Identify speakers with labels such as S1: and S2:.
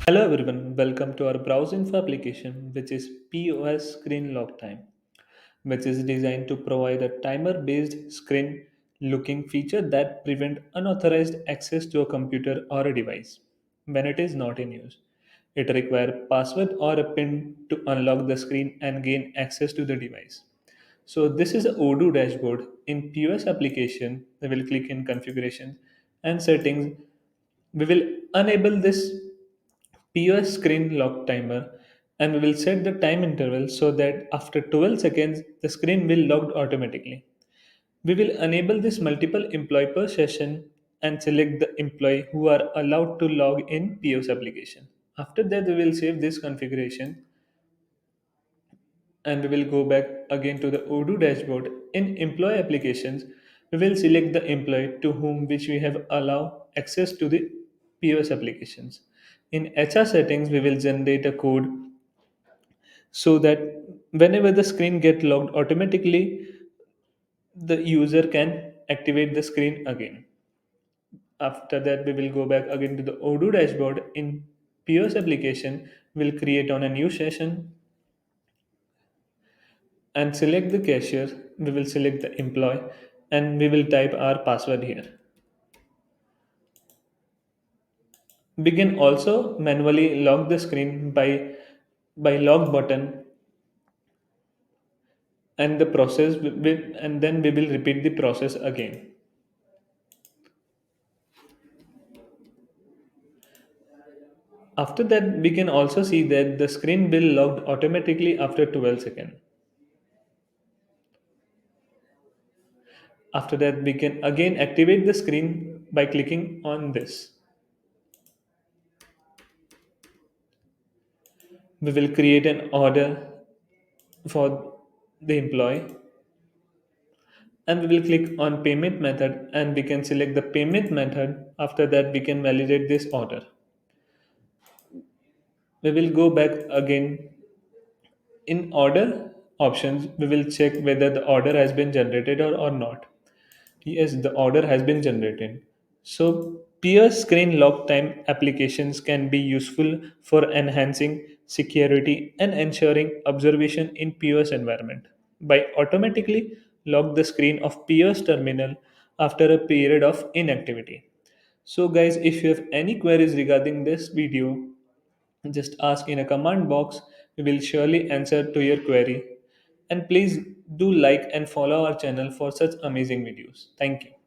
S1: Hello everyone, welcome to our BrowseInfo application, which is POS screen lock time, which is designed to provide a timer-based screen looking feature that prevent unauthorized access to a computer or a device when it is not in use. It requires password or a PIN to unlock the screen and gain access to the device. So this is a Odoo dashboard. In POS application, we will click in configuration and settings. We will enable this POS screen lock timer and we will set the time interval so that after 12 seconds the screen will lock automatically. We will enable this multiple employee per session and select the employee who are allowed to log in POS application. After that we will save this configuration and we will go back again to the Odoo dashboard. In employee applications, we will select the employee to whom which we have allow access to the POS applications. In HR settings, we will generate a code so that whenever the screen get logged automatically, the user can activate the screen again. After that, we will go back again to the Odoo dashboard. In POS application, we'll create on a new session and select the cashier. We will select the employee and we will type our password here. We can also manually lock the screen by lock button and the process and then we will repeat the process again. After that, we can also see that the screen will locked automatically after 12 seconds. After that, we can again activate the screen by clicking on this. We will create an order for the employee and we will click on payment method and we can select the payment method. After that, we can validate this order. We will go back again. In order options, we will check whether the order has been generated or not. Yes, the order has been generated. So, peer screen lock time applications can be useful for enhancing security and ensuring observation in POS environment by automatically lock the screen of POS terminal after a period of inactivity. So, guys, if you have any queries regarding this video, just ask in a command box. We will surely answer to your query. And please do like and follow our channel for such amazing videos. Thank you.